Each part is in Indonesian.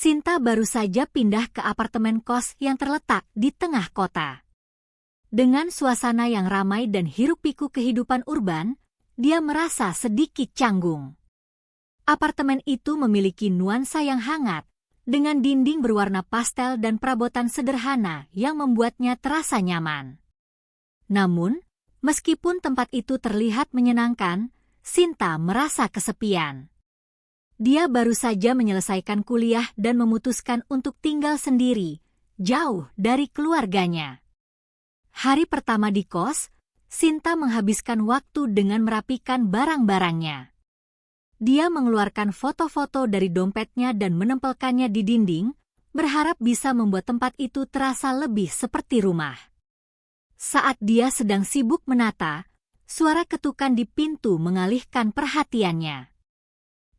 Sinta baru saja pindah ke apartemen kos yang terletak di tengah kota. Dengan suasana yang ramai dan hiruk-pikuk kehidupan urban, dia merasa sedikit canggung. Apartemen itu memiliki nuansa yang hangat, dengan dinding berwarna pastel dan perabotan sederhana yang membuatnya terasa nyaman. Namun, meskipun tempat itu terlihat menyenangkan, Sinta merasa kesepian. Dia baru saja menyelesaikan kuliah dan memutuskan untuk tinggal sendiri, jauh dari keluarganya. Hari pertama di kos, Sinta menghabiskan waktu dengan merapikan barang-barangnya. Dia mengeluarkan foto-foto dari dompetnya dan menempelkannya di dinding, berharap bisa membuat tempat itu terasa lebih seperti rumah. Saat dia sedang sibuk menata, suara ketukan di pintu mengalihkan perhatiannya.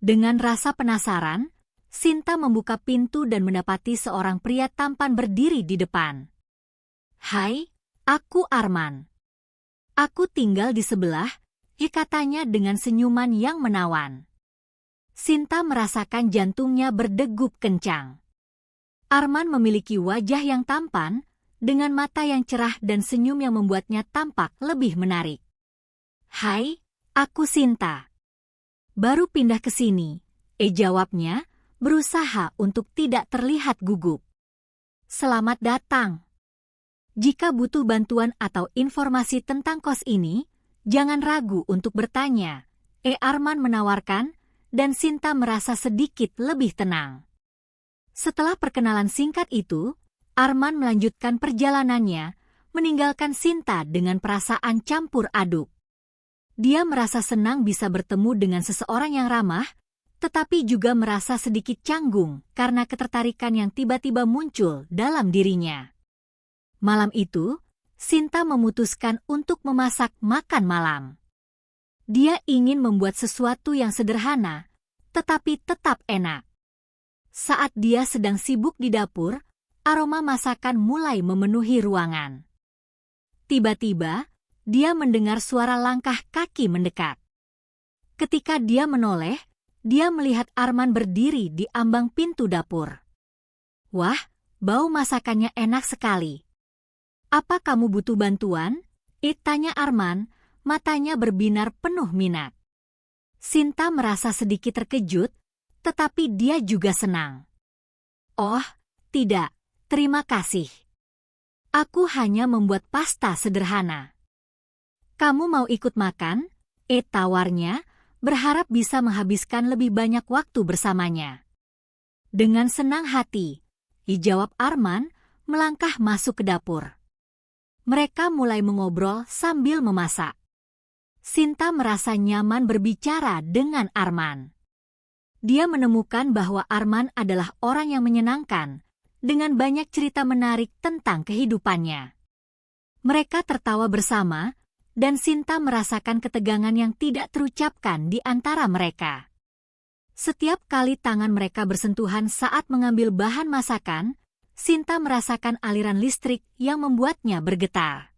Dengan rasa penasaran, Sinta membuka pintu dan mendapati seorang pria tampan berdiri di depan. "Hai, aku Arman. Aku tinggal di sebelah," katanya dengan senyuman yang menawan. Sinta merasakan jantungnya berdegup kencang. Arman memiliki wajah yang tampan, dengan mata yang cerah dan senyum yang membuatnya tampak lebih menarik. "Hai, aku Sinta. Baru pindah ke sini," jawabnya, berusaha untuk tidak terlihat gugup. "Selamat datang. Jika butuh bantuan atau informasi tentang kos ini, jangan ragu untuk bertanya," Arman menawarkan, dan Sinta merasa sedikit lebih tenang. Setelah perkenalan singkat itu, Arman melanjutkan perjalanannya, meninggalkan Sinta dengan perasaan campur aduk. Dia merasa senang bisa bertemu dengan seseorang yang ramah, tetapi juga merasa sedikit canggung karena ketertarikan yang tiba-tiba muncul dalam dirinya. Malam itu, Sinta memutuskan untuk memasak makan malam. Dia ingin membuat sesuatu yang sederhana, tetapi tetap enak. Saat dia sedang sibuk di dapur, aroma masakan mulai memenuhi ruangan. Tiba-tiba, dia mendengar suara langkah kaki mendekat. Ketika dia menoleh, dia melihat Arman berdiri di ambang pintu dapur. "Wah, bau masakannya enak sekali. Apa kamu butuh bantuan?" tanya Arman, matanya berbinar penuh minat. Sinta merasa sedikit terkejut, tetapi dia juga senang. "Oh, tidak, terima kasih. Aku hanya membuat pasta sederhana." "Kamu mau ikut makan?" tawarnya, berharap bisa menghabiskan lebih banyak waktu bersamanya. Dengan senang hati, jawab Arman, melangkah masuk ke dapur. Mereka mulai mengobrol sambil memasak. Sinta merasa nyaman berbicara dengan Arman. Dia menemukan bahwa Arman adalah orang yang menyenangkan, dengan banyak cerita menarik tentang kehidupannya. Mereka tertawa bersama, dan Sinta merasakan ketegangan yang tidak terucapkan di antara mereka. Setiap kali tangan mereka bersentuhan saat mengambil bahan masakan, Sinta merasakan aliran listrik yang membuatnya bergetar.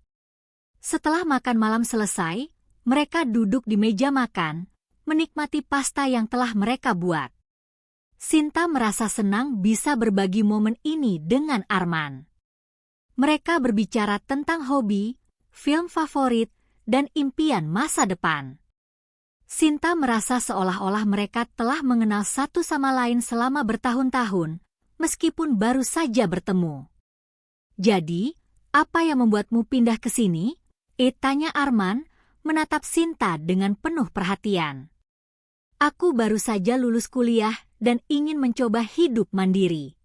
Setelah makan malam selesai, mereka duduk di meja makan, menikmati pasta yang telah mereka buat. Sinta merasa senang bisa berbagi momen ini dengan Arman. Mereka berbicara tentang hobi, film favorit, dan impian masa depan. Sinta merasa seolah-olah mereka telah mengenal satu sama lain selama bertahun-tahun, meskipun baru saja bertemu. "Jadi, apa yang membuatmu pindah ke sini?" tanya Arman, menatap Sinta dengan penuh perhatian. "Aku baru saja lulus kuliah dan ingin mencoba hidup mandiri.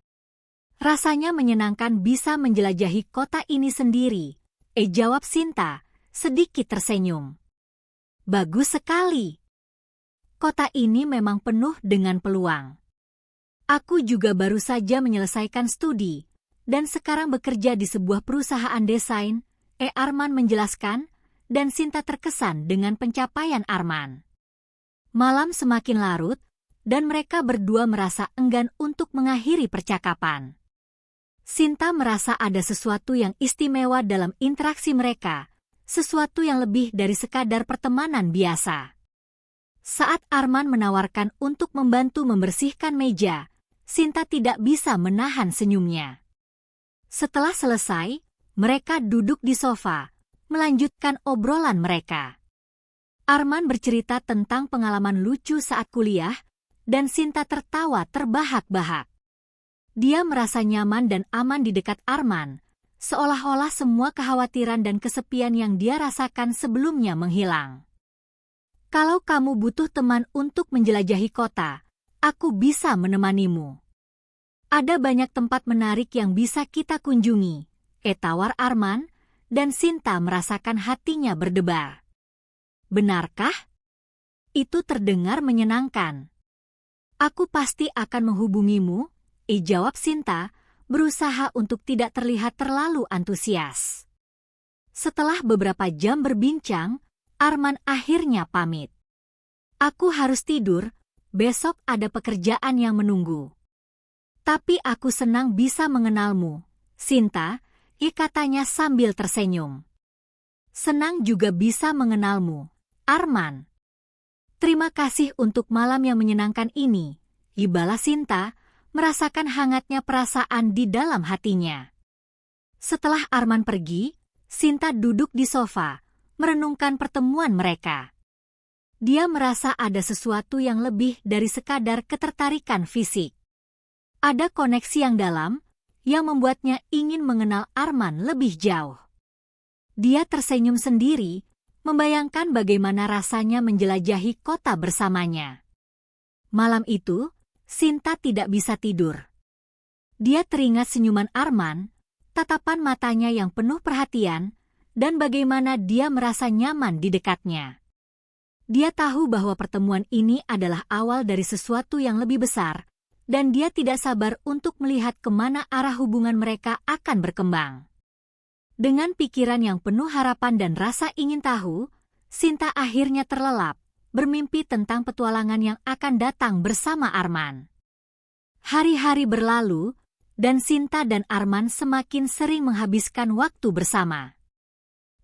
Rasanya menyenangkan bisa menjelajahi kota ini sendiri," jawab Sinta, sedikit tersenyum. "Bagus sekali. Kota ini memang penuh dengan peluang. Aku juga baru saja menyelesaikan studi, dan sekarang bekerja di sebuah perusahaan desain," Arman menjelaskan, dan Sinta terkesan dengan pencapaian Arman. Malam semakin larut, dan mereka berdua merasa enggan untuk mengakhiri percakapan. Sinta merasa ada sesuatu yang istimewa dalam interaksi mereka, sesuatu yang lebih dari sekadar pertemanan biasa. Saat Arman menawarkan untuk membantu membersihkan meja, Sinta tidak bisa menahan senyumnya. Setelah selesai, mereka duduk di sofa, melanjutkan obrolan mereka. Arman bercerita tentang pengalaman lucu saat kuliah, dan Sinta tertawa terbahak-bahak. Dia merasa nyaman dan aman di dekat Arman, seolah-olah semua kekhawatiran dan kesepian yang dia rasakan sebelumnya menghilang. Kalau kamu butuh teman untuk menjelajahi kota, aku bisa menemanimu. Ada banyak tempat menarik yang bisa kita kunjungi, tawar Arman, dan Sinta merasakan hatinya berdebar. Benarkah? Itu terdengar menyenangkan. Aku pasti akan menghubungimu, jawab Sinta, berusaha untuk tidak terlihat terlalu antusias. Setelah beberapa jam berbincang, Arman akhirnya pamit. Aku harus tidur, besok ada pekerjaan yang menunggu. Tapi aku senang bisa mengenalmu, Sinta, katanya sambil tersenyum. Senang juga bisa mengenalmu, Arman. Terima kasih untuk malam yang menyenangkan ini, balas Sinta, merasakan hangatnya perasaan di dalam hatinya. Setelah Arman pergi, Sinta duduk di sofa, merenungkan pertemuan mereka. Dia merasa ada sesuatu yang lebih dari sekadar ketertarikan fisik. Ada koneksi yang dalam, yang membuatnya ingin mengenal Arman lebih jauh. Dia tersenyum sendiri, membayangkan bagaimana rasanya menjelajahi kota bersamanya. Malam itu, Sinta tidak bisa tidur. Dia teringat senyuman Arman, tatapan matanya yang penuh perhatian, dan bagaimana dia merasa nyaman di dekatnya. Dia tahu bahwa pertemuan ini adalah awal dari sesuatu yang lebih besar, dan dia tidak sabar untuk melihat kemana arah hubungan mereka akan berkembang. Dengan pikiran yang penuh harapan dan rasa ingin tahu, Sinta akhirnya terlelap, bermimpi tentang petualangan yang akan datang bersama Arman. Hari-hari berlalu, dan Sinta dan Arman semakin sering menghabiskan waktu bersama.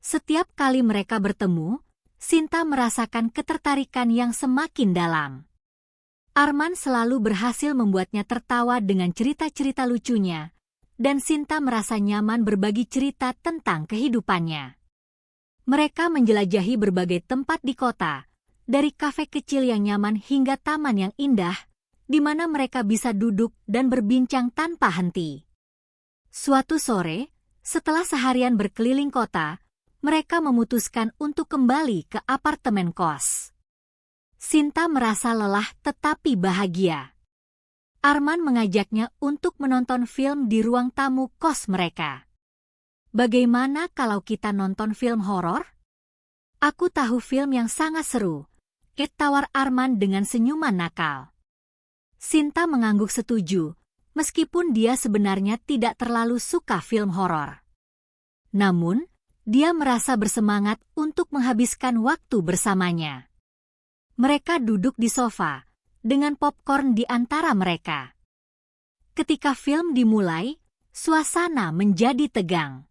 Setiap kali mereka bertemu, Sinta merasakan ketertarikan yang semakin dalam. Arman selalu berhasil membuatnya tertawa dengan cerita-cerita lucunya, dan Sinta merasa nyaman berbagi cerita tentang kehidupannya. Mereka menjelajahi berbagai tempat di kota, dari kafe kecil yang nyaman hingga taman yang indah, di mana mereka bisa duduk dan berbincang tanpa henti. Suatu sore, setelah seharian berkeliling kota, mereka memutuskan untuk kembali ke apartemen kos. Sinta merasa lelah tetapi bahagia. Arman mengajaknya untuk menonton film di ruang tamu kos mereka. Bagaimana kalau kita nonton film horor? Aku tahu film yang sangat seru, tawar Arman dengan senyuman nakal. Sinta mengangguk setuju, meskipun dia sebenarnya tidak terlalu suka film horor. Namun, dia merasa bersemangat untuk menghabiskan waktu bersamanya. Mereka duduk di sofa, dengan popcorn di antara mereka. Ketika film dimulai, suasana menjadi tegang.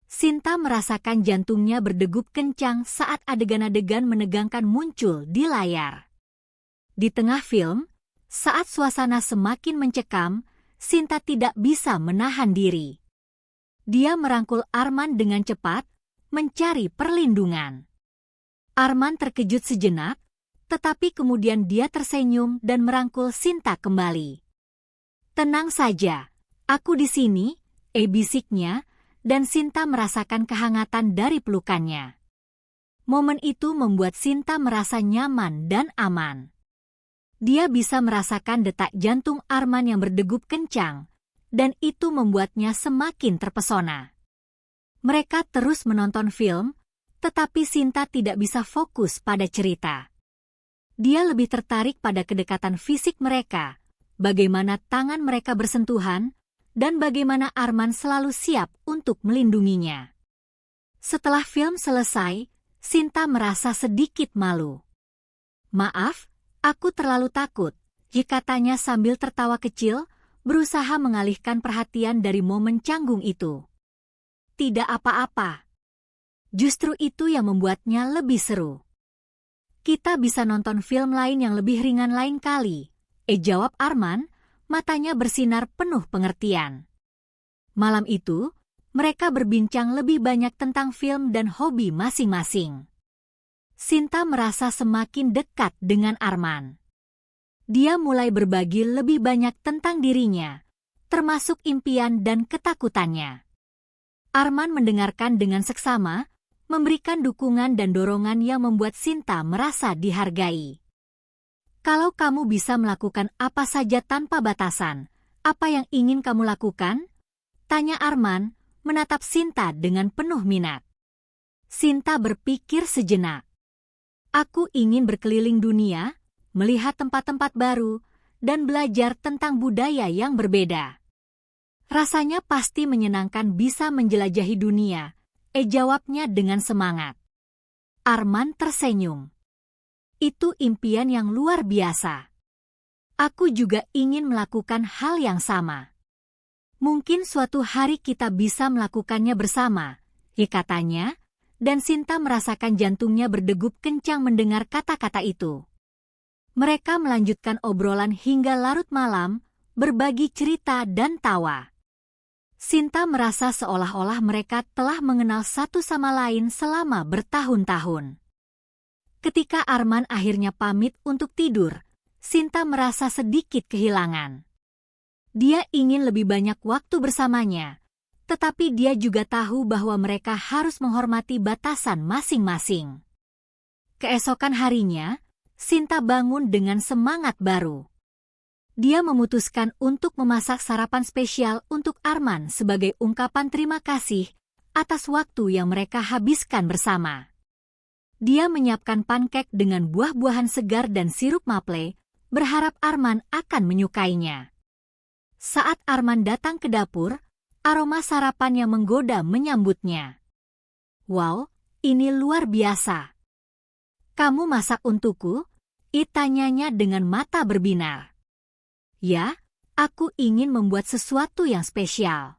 Sinta merasakan jantungnya berdegup kencang saat adegan-adegan menegangkan muncul di layar. Di tengah film, saat suasana semakin mencekam, Sinta tidak bisa menahan diri. Dia merangkul Arman dengan cepat, mencari perlindungan. Arman terkejut sejenak, tetapi kemudian dia tersenyum dan merangkul Sinta kembali. Tenang saja, aku di sini, bisiknya, dan Sinta merasakan kehangatan dari pelukannya. Momen itu membuat Sinta merasa nyaman dan aman. Dia bisa merasakan detak jantung Arman yang berdegup kencang, dan itu membuatnya semakin terpesona. Mereka terus menonton film, tetapi Sinta tidak bisa fokus pada cerita. Dia lebih tertarik pada kedekatan fisik mereka, bagaimana tangan mereka bersentuhan, dan bagaimana Arman selalu siap untuk melindunginya. Setelah film selesai, Sinta merasa sedikit malu. Maaf, aku terlalu takut, katanya sambil tertawa kecil, berusaha mengalihkan perhatian dari momen canggung itu. Tidak apa-apa. Justru itu yang membuatnya lebih seru. Kita bisa nonton film lain yang lebih ringan lain kali, jawab Arman, matanya bersinar penuh pengertian. Malam itu, mereka berbincang lebih banyak tentang film dan hobi masing-masing. Sinta merasa semakin dekat dengan Arman. Dia mulai berbagi lebih banyak tentang dirinya, termasuk impian dan ketakutannya. Arman mendengarkan dengan seksama, memberikan dukungan dan dorongan yang membuat Sinta merasa dihargai. Kalau kamu bisa melakukan apa saja tanpa batasan, apa yang ingin kamu lakukan? Tanya Arman, menatap Sinta dengan penuh minat. Sinta berpikir sejenak. Aku ingin berkeliling dunia, melihat tempat-tempat baru, dan belajar tentang budaya yang berbeda. Rasanya pasti menyenangkan bisa menjelajahi dunia, jawabnya dengan semangat. Arman tersenyum. Itu impian yang luar biasa. Aku juga ingin melakukan hal yang sama. Mungkin suatu hari kita bisa melakukannya bersama, katanya, dan Sinta merasakan jantungnya berdegup kencang mendengar kata-kata itu. Mereka melanjutkan obrolan hingga larut malam, berbagi cerita dan tawa. Sinta merasa seolah-olah mereka telah mengenal satu sama lain selama bertahun-tahun. Ketika Arman akhirnya pamit untuk tidur, Sinta merasa sedikit kehilangan. Dia ingin lebih banyak waktu bersamanya, tetapi dia juga tahu bahwa mereka harus menghormati batasan masing-masing. Keesokan harinya, Sinta bangun dengan semangat baru. Dia memutuskan untuk memasak sarapan spesial untuk Arman sebagai ungkapan terima kasih atas waktu yang mereka habiskan bersama. Dia menyiapkan pancake dengan buah-buahan segar dan sirup maple, berharap Arman akan menyukainya. Saat Arman datang ke dapur, aroma sarapan yang menggoda menyambutnya. Wow, ini luar biasa. Kamu masak untukku? Tanyanya dengan mata berbinar. Ya, aku ingin membuat sesuatu yang spesial.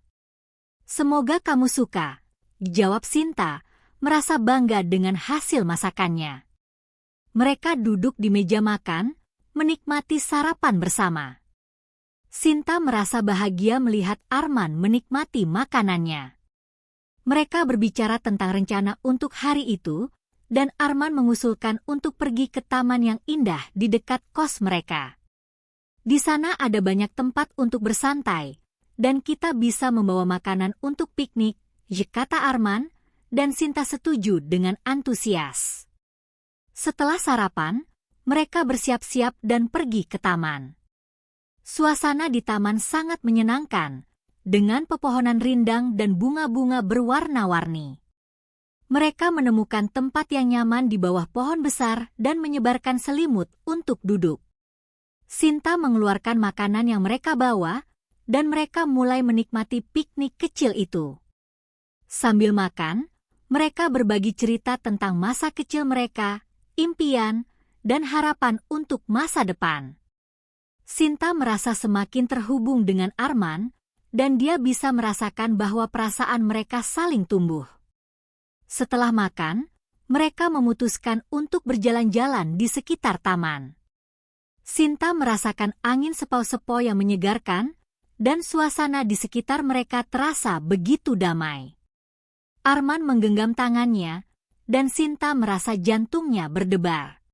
Semoga kamu suka, jawab Sinta, merasa bangga dengan hasil masakannya. Mereka duduk di meja makan, menikmati sarapan bersama. Sinta merasa bahagia melihat Arman menikmati makanannya. Mereka berbicara tentang rencana untuk hari itu, dan Arman mengusulkan untuk pergi ke taman yang indah di dekat kos mereka. Di sana ada banyak tempat untuk bersantai, dan kita bisa membawa makanan untuk piknik, kata Arman, dan Sinta setuju dengan antusias. Setelah sarapan, mereka bersiap-siap dan pergi ke taman. Suasana di taman sangat menyenangkan, dengan pepohonan rindang dan bunga-bunga berwarna-warni. Mereka menemukan tempat yang nyaman di bawah pohon besar dan menyebarkan selimut untuk duduk. Sinta mengeluarkan makanan yang mereka bawa, dan mereka mulai menikmati piknik kecil itu. Sambil makan, mereka berbagi cerita tentang masa kecil mereka, impian, dan harapan untuk masa depan. Sinta merasa semakin terhubung dengan Arman, dan dia bisa merasakan bahwa perasaan mereka saling tumbuh. Setelah makan, mereka memutuskan untuk berjalan-jalan di sekitar taman. Sinta merasakan angin sepau-sepau yang menyegarkan, dan suasana di sekitar mereka terasa begitu damai. Arman menggenggam tangannya, dan Sinta merasa jantungnya berdebar.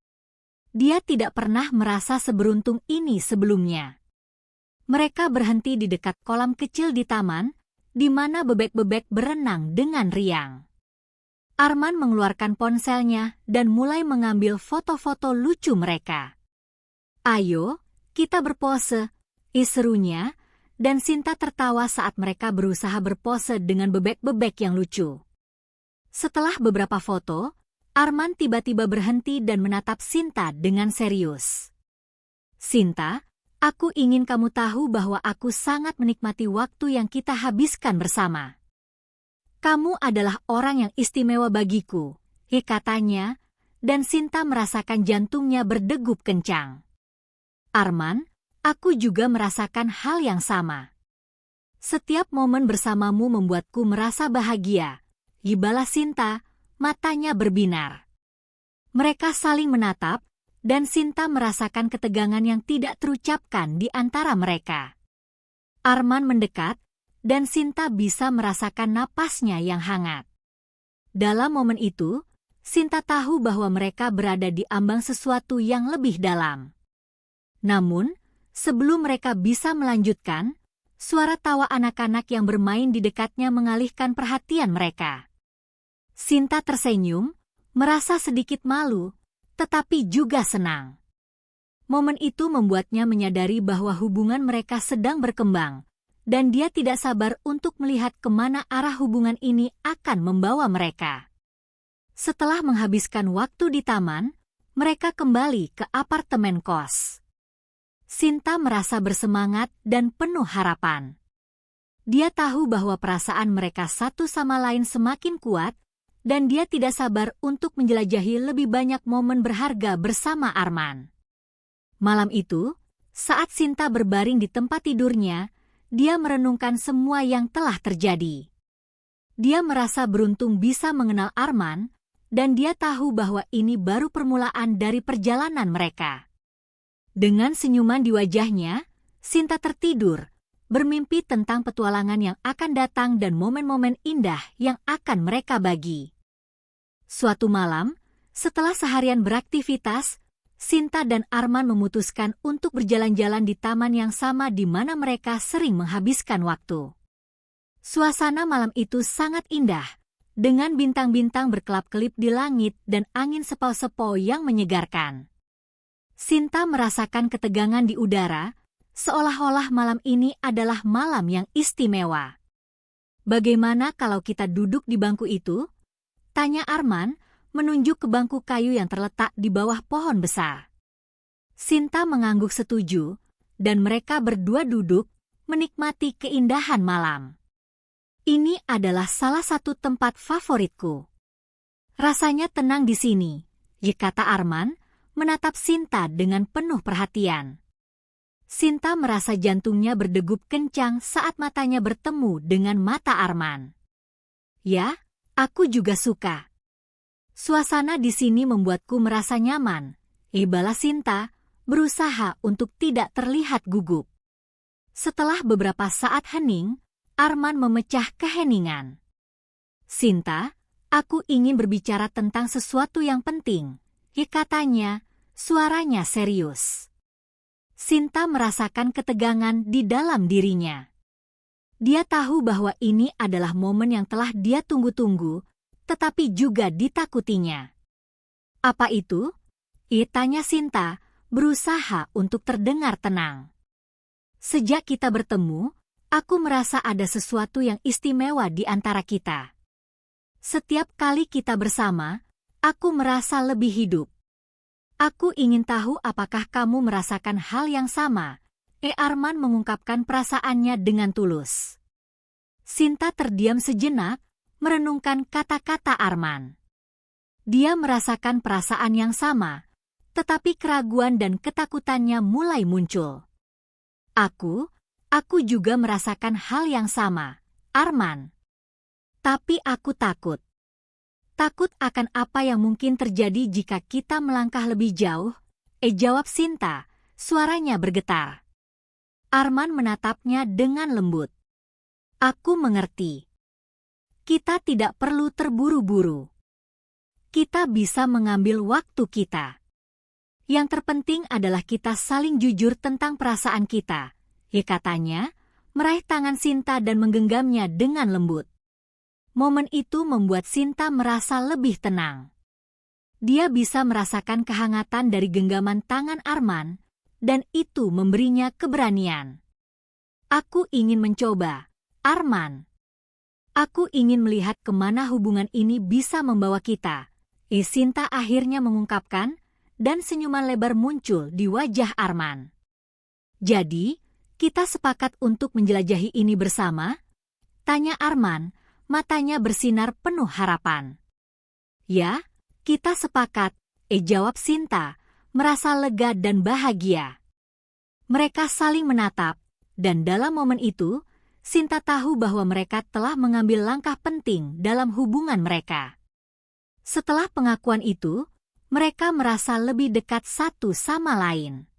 Dia tidak pernah merasa seberuntung ini sebelumnya. Mereka berhenti di dekat kolam kecil di taman, di mana bebek-bebek berenang dengan riang. Arman mengeluarkan ponselnya dan mulai mengambil foto-foto lucu mereka. Ayo, kita berpose, serunya, dan Sinta tertawa saat mereka berusaha berpose dengan bebek-bebek yang lucu. Setelah beberapa foto, Arman tiba-tiba berhenti dan menatap Sinta dengan serius. Sinta, aku ingin kamu tahu bahwa aku sangat menikmati waktu yang kita habiskan bersama. Kamu adalah orang yang istimewa bagiku, katanya, dan Sinta merasakan jantungnya berdegup kencang. Arman, aku juga merasakan hal yang sama. Setiap momen bersamamu membuatku merasa bahagia, balas Sinta, matanya berbinar. Mereka saling menatap, dan Sinta merasakan ketegangan yang tidak terucapkan di antara mereka. Arman mendekat, dan Sinta bisa merasakan napasnya yang hangat. Dalam momen itu, Sinta tahu bahwa mereka berada di ambang sesuatu yang lebih dalam. Namun, sebelum mereka bisa melanjutkan, suara tawa anak-anak yang bermain di dekatnya mengalihkan perhatian mereka. Sinta tersenyum, merasa sedikit malu, tetapi juga senang. Momen itu membuatnya menyadari bahwa hubungan mereka sedang berkembang, dan dia tidak sabar untuk melihat kemana arah hubungan ini akan membawa mereka. Setelah menghabiskan waktu di taman, mereka kembali ke apartemen kos. Sinta merasa bersemangat dan penuh harapan. Dia tahu bahwa perasaan mereka satu sama lain semakin kuat, dan dia tidak sabar untuk menjelajahi lebih banyak momen berharga bersama Arman. Malam itu, saat Sinta berbaring di tempat tidurnya, dia merenungkan semua yang telah terjadi. Dia merasa beruntung bisa mengenal Arman, dan dia tahu bahwa ini baru permulaan dari perjalanan mereka. Dengan senyuman di wajahnya, Sinta tertidur, bermimpi tentang petualangan yang akan datang dan momen-momen indah yang akan mereka bagi. Suatu malam, setelah seharian beraktivitas, Sinta dan Arman memutuskan untuk berjalan-jalan di taman yang sama di mana mereka sering menghabiskan waktu. Suasana malam itu sangat indah, dengan bintang-bintang berkelap-kelip di langit dan angin sepau-sepau yang menyegarkan. Sinta merasakan ketegangan di udara, seolah-olah malam ini adalah malam yang istimewa. "Bagaimana kalau kita duduk di bangku itu?" tanya Arman, menunjuk ke bangku kayu yang terletak di bawah pohon besar. Sinta mengangguk setuju, dan mereka berdua duduk, menikmati keindahan malam. "Ini adalah salah satu tempat favoritku. Rasanya tenang di sini," kata Arman, menatap Sinta dengan penuh perhatian. Sinta merasa jantungnya berdegup kencang saat matanya bertemu dengan mata Arman. "Ya, aku juga suka. Suasana di sini membuatku merasa nyaman," balas Sinta, berusaha untuk tidak terlihat gugup. Setelah beberapa saat hening, Arman memecah keheningan. "Sinta, aku ingin berbicara tentang sesuatu yang penting," katanya, suaranya serius. Sinta merasakan ketegangan di dalam dirinya. Dia tahu bahwa ini adalah momen yang telah dia tunggu-tunggu, tetapi juga ditakutinya. "Apa itu?" tanya Sinta, berusaha untuk terdengar tenang. "Sejak kita bertemu, aku merasa ada sesuatu yang istimewa di antara kita. Setiap kali kita bersama, aku merasa lebih hidup. Aku ingin tahu apakah kamu merasakan hal yang sama." Arman mengungkapkan perasaannya dengan tulus. Sinta terdiam sejenak, merenungkan kata-kata Arman. Dia merasakan perasaan yang sama, tetapi keraguan dan ketakutannya mulai muncul. Aku juga merasakan hal yang sama, Arman. Tapi aku takut. Takut akan apa yang mungkin terjadi jika kita melangkah lebih jauh, jawab Sinta, suaranya bergetar. Arman menatapnya dengan lembut. "Aku mengerti. Kita tidak perlu terburu-buru. Kita bisa mengambil waktu kita. Yang terpenting adalah kita saling jujur tentang perasaan kita," katanya, meraih tangan Sinta dan menggenggamnya dengan lembut. Momen itu membuat Sinta merasa lebih tenang. Dia bisa merasakan kehangatan dari genggaman tangan Arman, dan itu memberinya keberanian. "Aku ingin mencoba, Arman. Aku ingin melihat kemana hubungan ini bisa membawa kita," Sinta akhirnya mengungkapkan, dan senyuman lebar muncul di wajah Arman. "Jadi, kita sepakat untuk menjelajahi ini bersama?" tanya Arman, matanya bersinar penuh harapan. "Ya, kita sepakat," jawab Sinta, merasa lega dan bahagia. Mereka saling menatap, dan dalam momen itu, Sinta tahu bahwa mereka telah mengambil langkah penting dalam hubungan mereka. Setelah pengakuan itu, mereka merasa lebih dekat satu sama lain.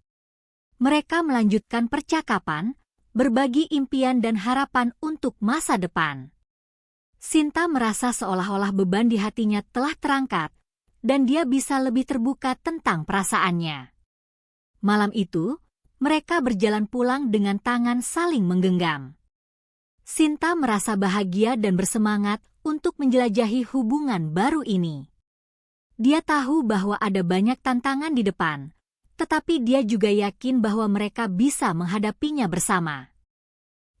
Mereka melanjutkan percakapan, berbagi impian dan harapan untuk masa depan. Sinta merasa seolah-olah beban di hatinya telah terangkat, dan dia bisa lebih terbuka tentang perasaannya. Malam itu, mereka berjalan pulang dengan tangan saling menggenggam. Sinta merasa bahagia dan bersemangat untuk menjelajahi hubungan baru ini. Dia tahu bahwa ada banyak tantangan di depan, tetapi dia juga yakin bahwa mereka bisa menghadapinya bersama.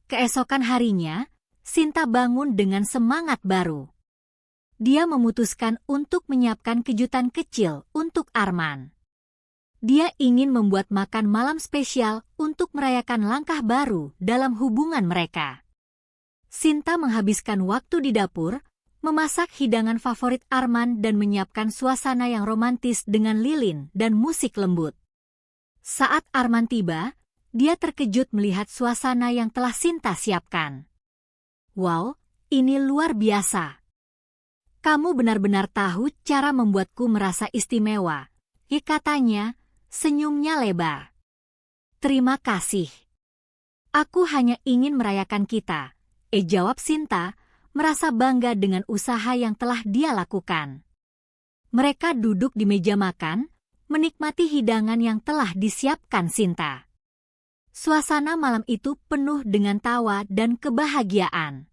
Keesokan harinya, Sinta bangun dengan semangat baru. Dia memutuskan untuk menyiapkan kejutan kecil untuk Arman. Dia ingin membuat makan malam spesial untuk merayakan langkah baru dalam hubungan mereka. Sinta menghabiskan waktu di dapur, memasak hidangan favorit Arman dan menyiapkan suasana yang romantis dengan lilin dan musik lembut. Saat Arman tiba, dia terkejut melihat suasana yang telah Sinta siapkan. "Wow, ini luar biasa. Kamu benar-benar tahu cara membuatku merasa istimewa," katanya, senyumnya lebar. "Terima kasih. Aku hanya ingin merayakan kita," jawab Sinta, merasa bangga dengan usaha yang telah dia lakukan. Mereka duduk di meja makan, menikmati hidangan yang telah disiapkan Sinta. Suasana malam itu penuh dengan tawa dan kebahagiaan.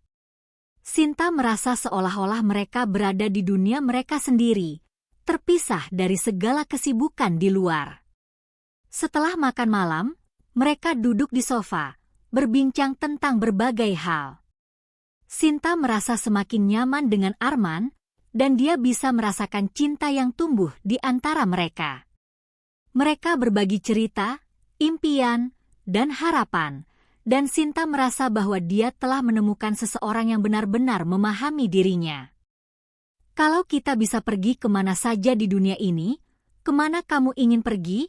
Sinta merasa seolah-olah mereka berada di dunia mereka sendiri, terpisah dari segala kesibukan di luar. Setelah makan malam, mereka duduk di sofa, berbincang tentang berbagai hal. Sinta merasa semakin nyaman dengan Arman, dan dia bisa merasakan cinta yang tumbuh di antara mereka. Mereka berbagi cerita, impian, dan harapan, dan Sinta merasa bahwa dia telah menemukan seseorang yang benar-benar memahami dirinya. "Kalau kita bisa pergi kemana saja di dunia ini, kemana kamu ingin pergi?"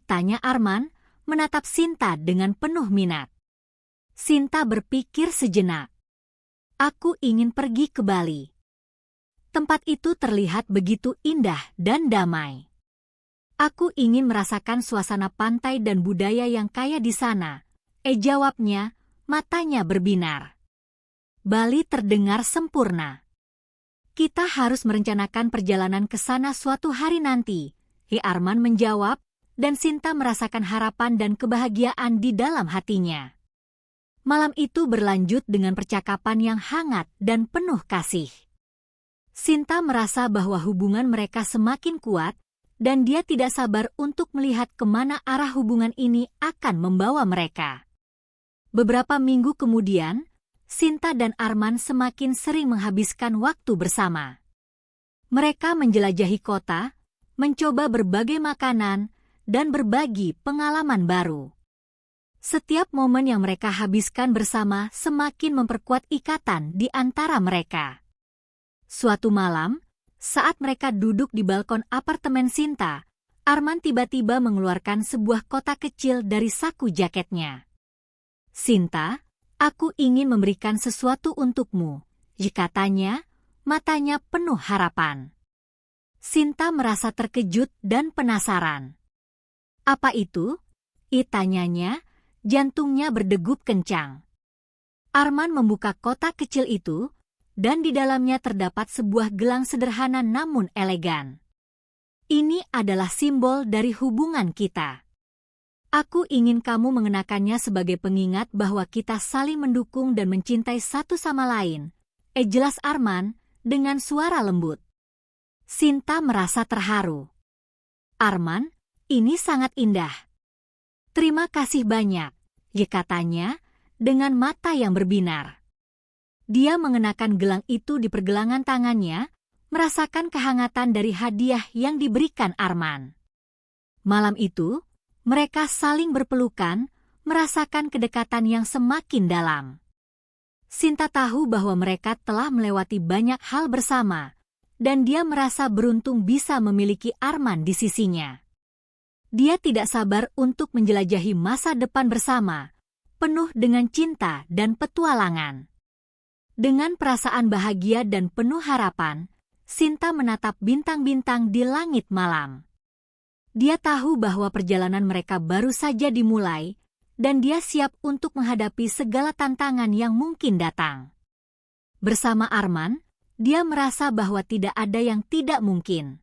tanya Arman, menatap Sinta dengan penuh minat. Sinta berpikir sejenak. "Aku ingin pergi ke Bali. Tempat itu terlihat begitu indah dan damai. Aku ingin merasakan suasana pantai dan budaya yang kaya di sana," jawabnya, matanya berbinar. "Bali terdengar sempurna. Kita harus merencanakan perjalanan ke sana suatu hari nanti," Arman menjawab, dan Sinta merasakan harapan dan kebahagiaan di dalam hatinya. Malam itu berlanjut dengan percakapan yang hangat dan penuh kasih. Sinta merasa bahwa hubungan mereka semakin kuat, dan dia tidak sabar untuk melihat kemana arah hubungan ini akan membawa mereka. Beberapa minggu kemudian, Sinta dan Arman semakin sering menghabiskan waktu bersama. Mereka menjelajahi kota, mencoba berbagai makanan, dan berbagi pengalaman baru. Setiap momen yang mereka habiskan bersama semakin memperkuat ikatan di antara mereka. Suatu malam, saat mereka duduk di balkon apartemen Sinta, Arman tiba-tiba mengeluarkan sebuah kotak kecil dari saku jaketnya. "Sinta, aku ingin memberikan sesuatu untukmu," katanya, matanya penuh harapan. Sinta merasa terkejut dan penasaran. "Apa itu?" tanyanya, jantungnya berdegup kencang. Arman membuka kotak kecil itu, dan di dalamnya terdapat sebuah gelang sederhana namun elegan. "Ini adalah simbol dari hubungan kita. Aku ingin kamu mengenakannya sebagai pengingat bahwa kita saling mendukung dan mencintai satu sama lain," jelas Arman dengan suara lembut. Sinta merasa terharu. "Arman, ini sangat indah. Terima kasih banyak," katanya dengan mata yang berbinar. Dia mengenakan gelang itu di pergelangan tangannya, merasakan kehangatan dari hadiah yang diberikan Arman. Malam itu, mereka saling berpelukan, merasakan kedekatan yang semakin dalam. Sinta tahu bahwa mereka telah melewati banyak hal bersama, dan dia merasa beruntung bisa memiliki Arman di sisinya. Dia tidak sabar untuk menjelajahi masa depan bersama, penuh dengan cinta dan petualangan. Dengan perasaan bahagia dan penuh harapan, Sinta menatap bintang-bintang di langit malam. Dia tahu bahwa perjalanan mereka baru saja dimulai, dan dia siap untuk menghadapi segala tantangan yang mungkin datang. Bersama Arman, dia merasa bahwa tidak ada yang tidak mungkin.